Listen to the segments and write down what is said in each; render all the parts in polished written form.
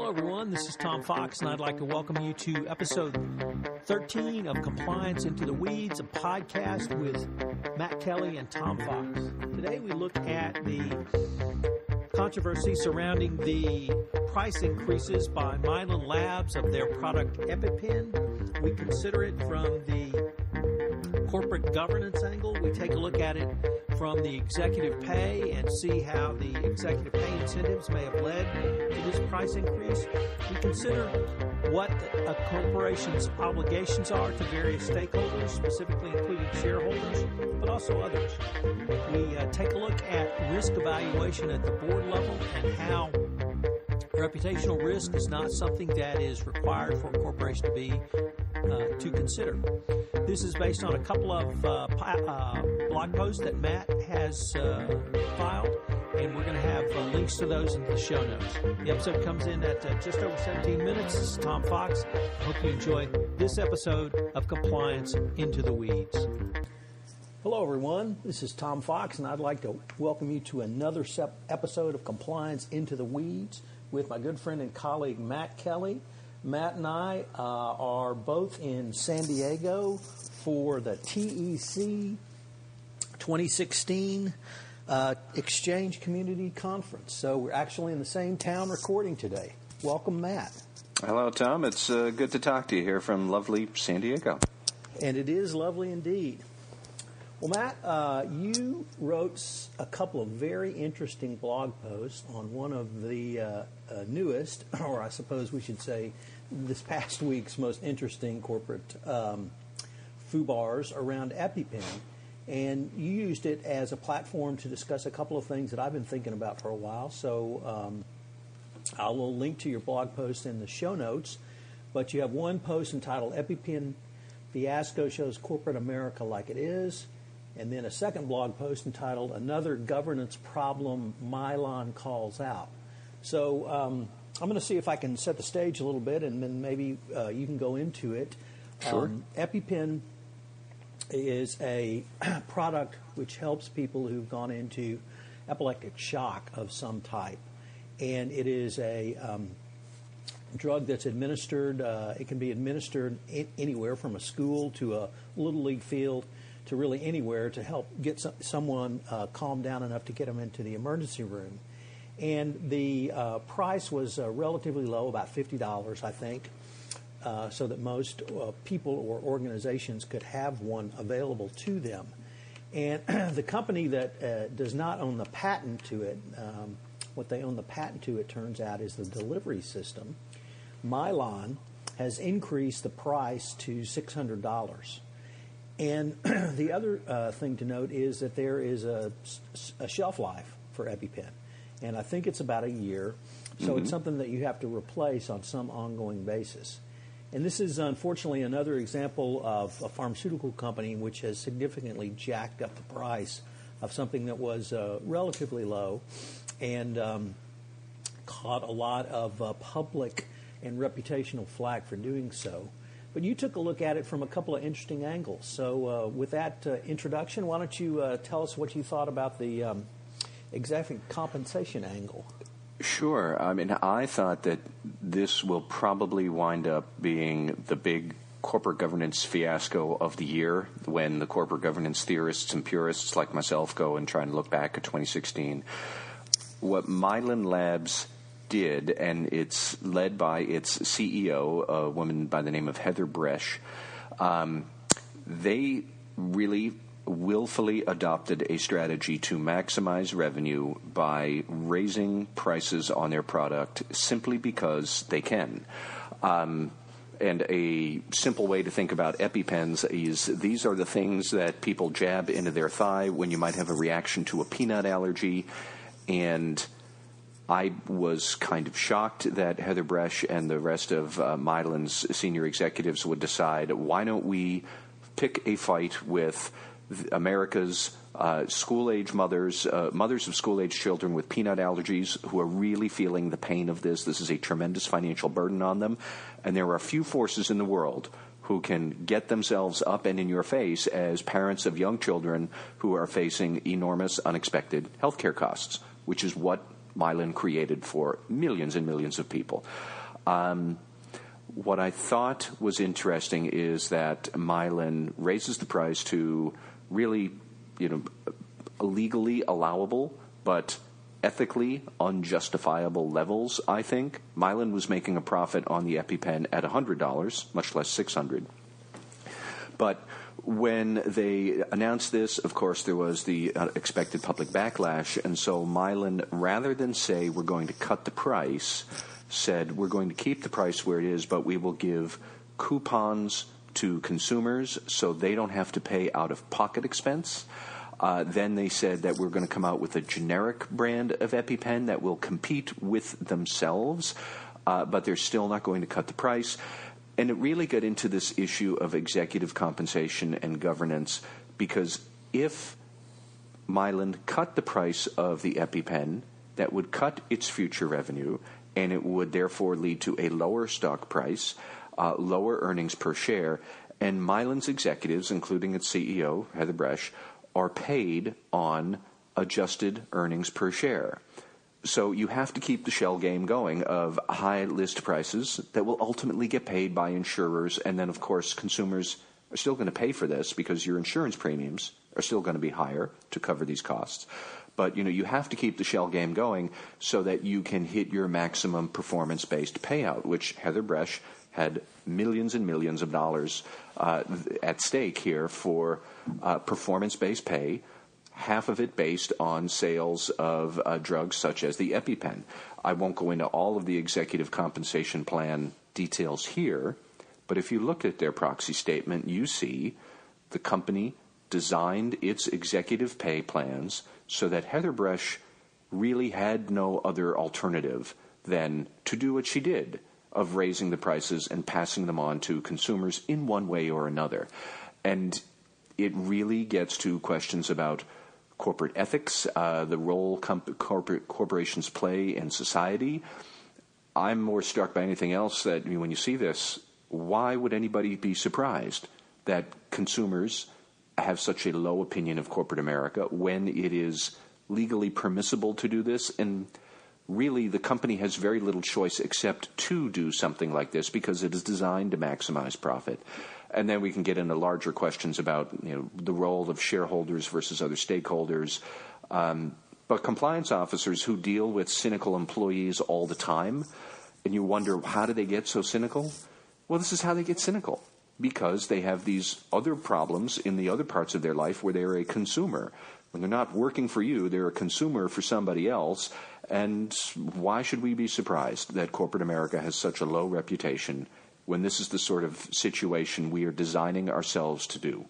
Hello, everyone. This is Tom Fox, and I'd like to welcome you to episode 13 of Compliance Into the Weeds, a podcast with Matt Kelly and Tom Fox. Today, we look at the controversy surrounding the price increases by Mylan Labs of their product EpiPen. We consider it from the corporate governance angle. We take a look at it from the executive pay and see how the executive pay incentives may have led to this price increase. We consider what a corporation's obligations are to various stakeholders, specifically including shareholders, but also others. We take a look at risk evaluation at the board level and how reputational risk is not something that is required for a corporation to consider. This is based on a couple of blog posts that Matt has filed, and we're going to have links to those in the show notes. The episode comes in at just over 17 minutes. This is Tom Fox. I hope you enjoy this episode of Compliance Into the Weeds. Hello, everyone. This is Tom Fox, and I'd like to welcome you to another episode of Compliance Into the Weeds with my good friend and colleague, Matt Kelly. Matt and I are both in San Diego for the TEC 2016 Exchange Community Conference. So we're actually in the same town recording today. Welcome, Matt. Hello, Tom. It's good to talk to you here from lovely San Diego. And it is lovely indeed. Well, Matt, you wrote a couple of very interesting blog posts on one of the newest, or I suppose we should say this past week's most interesting corporate FUBARs around EpiPen. And you used it as a platform to discuss a couple of things that I've been thinking about for a while. So I will link to your blog post in the show notes. But you have one post entitled EpiPen Fiasco Shows Corporate America Like It Is. And then a second blog post entitled Another Governance Problem Mylan Calls Out. So I'm going to see if I can set the stage a little bit, and then maybe you can go into it. Sure. EpiPen is a product which helps people who've gone into epileptic shock of some type. And it is a drug that's administered. It can be administered anywhere from a school to a Little League field to really anywhere to help get someone calmed down enough to get them into the emergency room. And the price was relatively low, about $50, I think, so that most people or organizations could have one available to them. And the company that does not own the patent to it, what they own the patent to, it turns out, is the delivery system. Mylan has increased the price to $600. And the other thing to note is that there is a shelf life for EpiPen. And I think it's about a year. So It's something that you have to replace on some ongoing basis. And this is, unfortunately, another example of a pharmaceutical company which has significantly jacked up the price of something that was relatively low and caught a lot of public and reputational flack for doing so. But you took a look at it from a couple of interesting angles. So with that introduction, why don't you tell us what you thought about the executive compensation angle? Sure. I mean, I thought that this will probably wind up being the big corporate governance fiasco of the year when the corporate governance theorists and purists like myself go and try and look back at 2016. What Mylan Labs did, and it's led by its CEO, a woman by the name of Heather Bresch, they really willfully adopted a strategy to maximize revenue by raising prices on their product simply because they can. And a simple way to think about EpiPens is these are the things that people jab into their thigh when you might have a reaction to a peanut allergy. And I was kind of shocked that Heather Bresch and the rest of Mylan's senior executives would decide, why don't we pick a fight with America's school-age mothers of school-age children with peanut allergies who are really feeling the pain of this. This is a tremendous financial burden on them. And there are few forces in the world who can get themselves up and in your face as parents of young children who are facing enormous, unexpected health care costs, which is what Mylan created for millions and millions of people. What I thought was interesting is that Mylan raises the price to really, legally allowable, but ethically unjustifiable levels, I think. Mylan was making a profit on the EpiPen at $100, much less $600. But when they announced this, of course, there was the expected public backlash, and so Mylan, rather than say we're going to cut the price, said we're going to keep the price where it is, but we will give coupons to consumers so they don't have to pay out-of-pocket expense. Then they said that we're going to come out with a generic brand of EpiPen that will compete with themselves, but they're still not going to cut the price. And it really got into this issue of executive compensation and governance, because if Mylan cut the price of the EpiPen, that would cut its future revenue, and it would therefore lead to a lower stock price, lower earnings per share, and Mylan's executives, including its CEO, Heather Bresch, are paid on adjusted earnings per share. So you have to keep the shell game going of high list prices that will ultimately get paid by insurers, and then, of course, consumers are still going to pay for this because your insurance premiums are still going to be higher to cover these costs. But, you have to keep the shell game going so that you can hit your maximum performance-based payout, which Heather Bresch had millions and millions of dollars at stake here for performance-based pay, half of it based on sales of drugs such as the EpiPen. I won't go into all of the executive compensation plan details here, but if you look at their proxy statement, you see the company designed its executive pay plans so that Heather Bresch really had no other alternative than to do what she did, of raising the prices and passing them on to consumers in one way or another. And it really gets to questions about corporate ethics, the role corporations play in society. I'm more struck by anything else that when you see this, why would anybody be surprised that consumers have such a low opinion of corporate America when it is legally permissible to do this? And really, the company has very little choice except to do something like this because it is designed to maximize profit. And then we can get into larger questions about the role of shareholders versus other stakeholders. But compliance officers who deal with cynical employees all the time, and you wonder, how do they get so cynical? Well, this is how they get cynical, because they have these other problems in the other parts of their life where they're a consumer. When they're not working for you, they're a consumer for somebody else. And why should we be surprised that corporate America has such a low reputation when this is the sort of situation we are designing ourselves to do?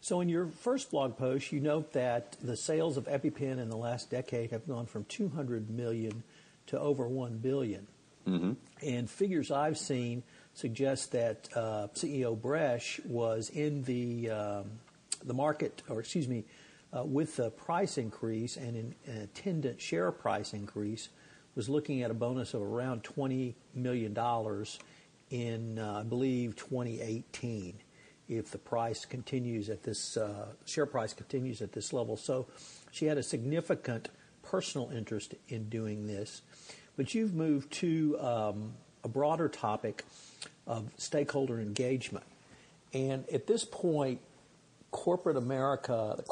So in your first blog post, you note that the sales of EpiPen in the last decade have gone from 200 million to over 1 billion. Mm-hmm. And figures I've seen suggest that CEO Bresch was in the market, with the price increase and an attendant share price increase, was looking at a bonus of around $20 million in, I believe, 2018, if the price continues at this, share price continues at this level. So she had a significant personal interest in doing this. But you've moved to a broader topic of stakeholder engagement. And at this point, corporate America,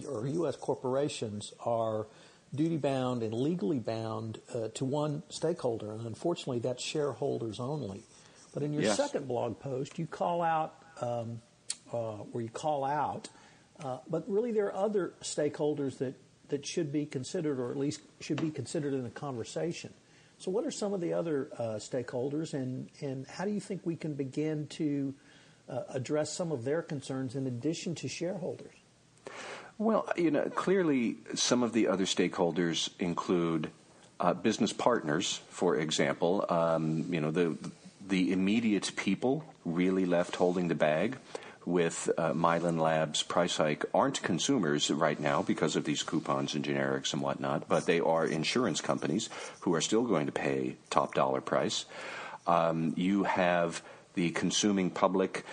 or U.S. corporations, are duty-bound and legally bound to one stakeholder, and unfortunately that's shareholders only. But in your second blog post, you call out, but really there are other stakeholders that should be considered, or at least should be considered in the conversation. So what are some of the other stakeholders, and how do you think we can begin to address some of their concerns in addition to shareholders? Well, clearly some of the other stakeholders include business partners, for example. The immediate people really left holding the bag with Mylan Labs' price hike aren't consumers right now because of these coupons and generics and whatnot, but they are insurance companies who are still going to pay top dollar price. You have the consuming public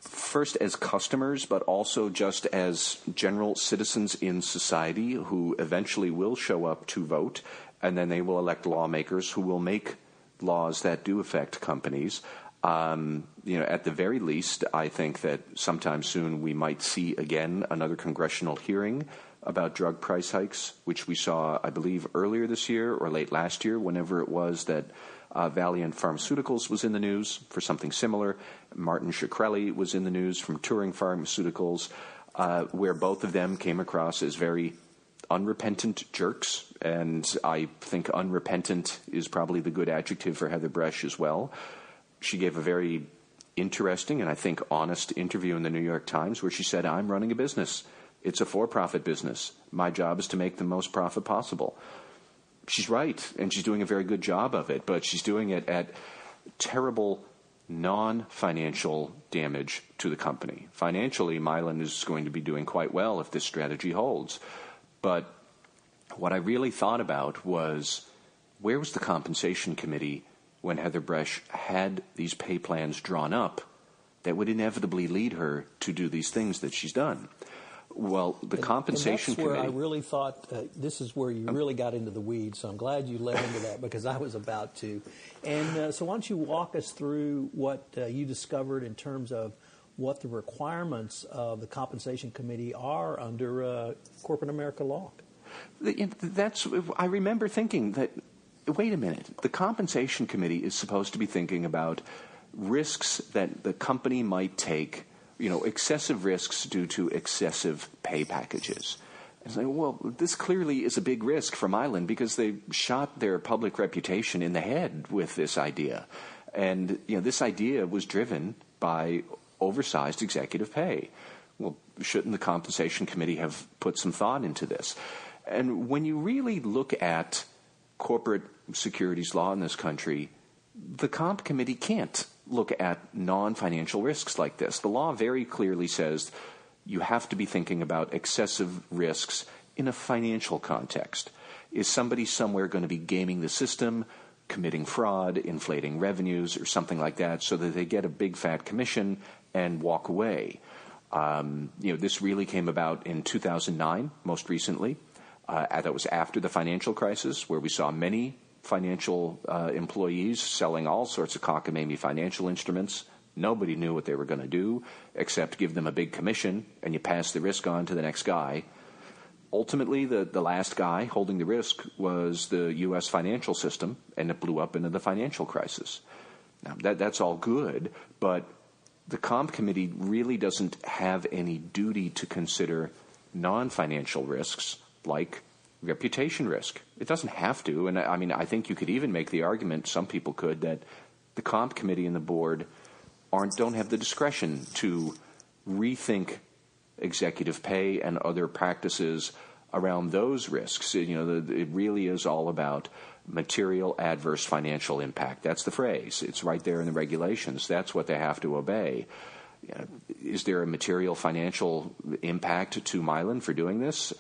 first as customers, but also just as general citizens in society who eventually will show up to vote, and then they will elect lawmakers who will make laws that do affect companies. At the very least, I think that sometime soon we might see again another congressional hearing about drug price hikes, which we saw, I believe, earlier this year or late last year, whenever it was that Valiant Pharmaceuticals was in the news for something similar. Martin Shkreli was in the news from Turing Pharmaceuticals, where both of them came across as very unrepentant jerks, and I think unrepentant is probably the good adjective for Heather Bresch as well. She gave a very interesting and I think honest interview in the New York Times where she said, "I'm running a business. It's a for-profit business. My job is to make the most profit possible." She's right, and she's doing a very good job of it, but she's doing it at terrible non-financial damage to the company. Financially, Mylan is going to be doing quite well if this strategy holds. But what I really thought about was, where was the compensation committee when Heather Bresch had these pay plans drawn up that would inevitably lead her to do these things that she's done? Well, the compensation committee... That's where I really thought, this is where you really got into the weeds, so I'm glad you led into that because I was about to. And so why don't you walk us through what you discovered in terms of what the requirements of the compensation committee are under corporate America law? I remember thinking that, wait a minute, the compensation committee is supposed to be thinking about risks that the company might take, excessive risks due to excessive pay packages. And say, well, this clearly is a big risk for Mylan because they shot their public reputation in the head with this idea. And, this idea was driven by oversized executive pay. Well, shouldn't the compensation committee have put some thought into this? And when you really look at corporate securities law in this country, the comp committee can't look at non-financial risks like this. The law very clearly says you have to be thinking about excessive risks in a financial context. Is somebody somewhere going to be gaming the system, committing fraud, inflating revenues, or something like that so that they get a big fat commission and walk away? This really came about in 2009, most recently. That was after the financial crisis, where we saw many financial employees selling all sorts of cockamamie financial instruments. Nobody knew what they were going to do except give them a big commission, and you pass the risk on to the next guy. Ultimately, the last guy holding the risk was the U.S. financial system, and it blew up into the financial crisis. Now, that's all good, but the comp committee really doesn't have any duty to consider non-financial risks like reputation risk. It doesn't have to, and I think you could even make the argument, some people could, that the comp committee and the board don't have the discretion to rethink executive pay and other practices around those risks. It really is all about material adverse financial impact. That's the phrase. It's right there in the regulations. That's what they have to obey. Is there a material financial impact to Mylan for doing this?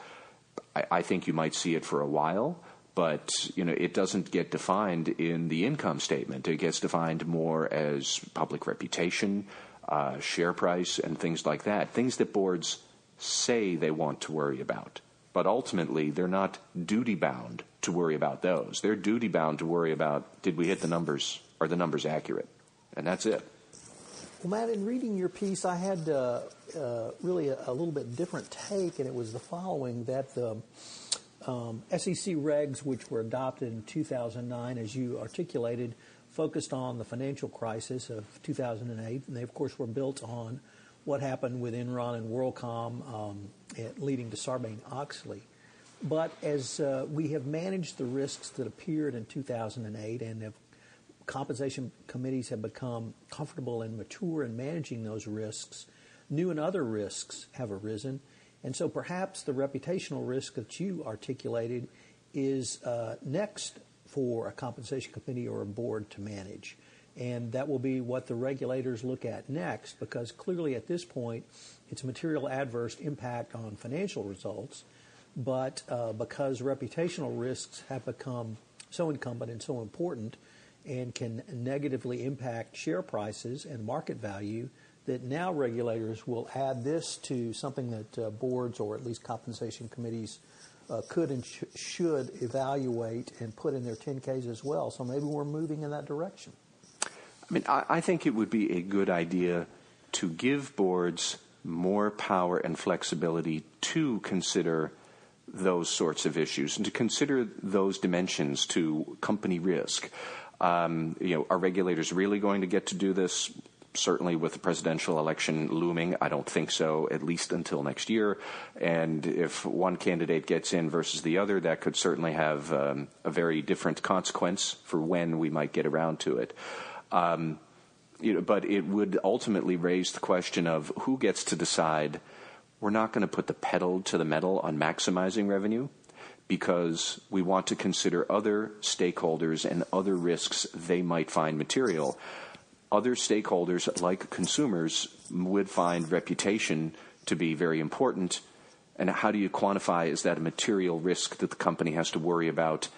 I think you might see it for a while, but it doesn't get defined in the income statement. It gets defined more as public reputation, share price, and things like that. Things that boards say they want to worry about. But ultimately, they're not duty-bound to worry about those. They're duty-bound to worry about, did we hit the numbers? Are the numbers accurate? And that's it. Well, Matt, in reading your piece, I had really a little bit different take, and it was the following, that the SEC regs, which were adopted in 2009, as you articulated, focused on the financial crisis of 2008, and they, of course, were built on what happened with Enron and WorldCom, leading to Sarbanes-Oxley. But as we have managed the risks that appeared in 2008 and have compensation committees have become comfortable and mature in managing those risks, new and other risks have arisen. And so perhaps the reputational risk that you articulated is next for a compensation committee or a board to manage. And that will be what the regulators look at next, because clearly at this point it's material adverse impact on financial results. But because reputational risks have become so incumbent and so important and can negatively impact share prices and market value, that now regulators will add this to something that boards or at least compensation committees could and should evaluate and put in their 10Ks as well. So maybe we're moving in that direction. I mean, I think it would be a good idea to give boards more power and flexibility to consider those sorts of issues and to consider those dimensions to company risk. Are regulators really going to get to do this? Certainly with the presidential election looming, I don't think so, at least until next year. And if one candidate gets in versus the other, that could certainly have a very different consequence for when we might get around to it. But it would ultimately raise the question of who gets to decide we're not going to put the pedal to the metal on maximizing revenue because we want to consider other stakeholders and other risks they might find material. Other stakeholders, like consumers, would find reputation to be very important. And how do you quantify, is that a material risk that the company has to worry about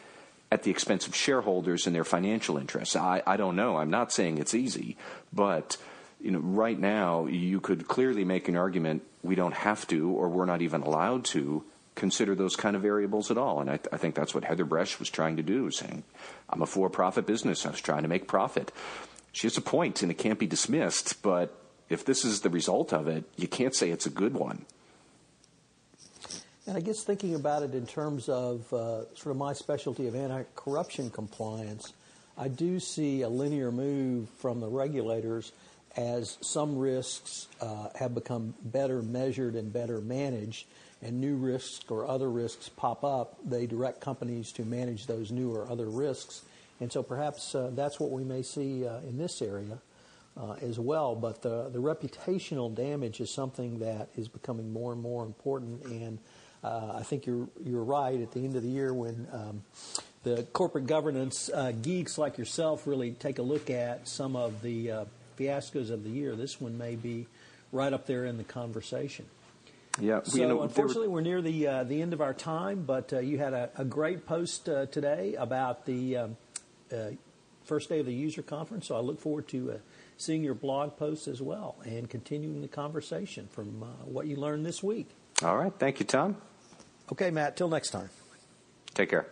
at the expense of shareholders and their financial interests? I don't know. I'm not saying it's easy. But right now, you could clearly make an argument we don't have to, or we're not even allowed to, consider those kind of variables at all. And I think that's what Heather Bresch was trying to do, saying, I'm a for-profit business. I was trying to make profit. She has a point, and it can't be dismissed, but if this is the result of it, you can't say it's a good one. And I guess thinking about it in terms of sort of my specialty of anti-corruption compliance, I do see a linear move from the regulators as some risks have become better measured and better managed, and new risks or other risks pop up. They direct companies to manage those new or other risks. And so perhaps that's what we may see in this area as well. But the reputational damage is something that is becoming more and more important. And I think you're right. At the end of the year, when the corporate governance geeks like yourself really take a look at some of the fiascos of the year, this one may be right up there in the conversation. Yeah. So unfortunately, we're near the end of our time. But you had a great post today about the first day of the user conference, so I look forward to seeing your blog posts as well and continuing the conversation from what you learned this week. All right. Thank you, Tom. Okay, Matt, till next time. Take care.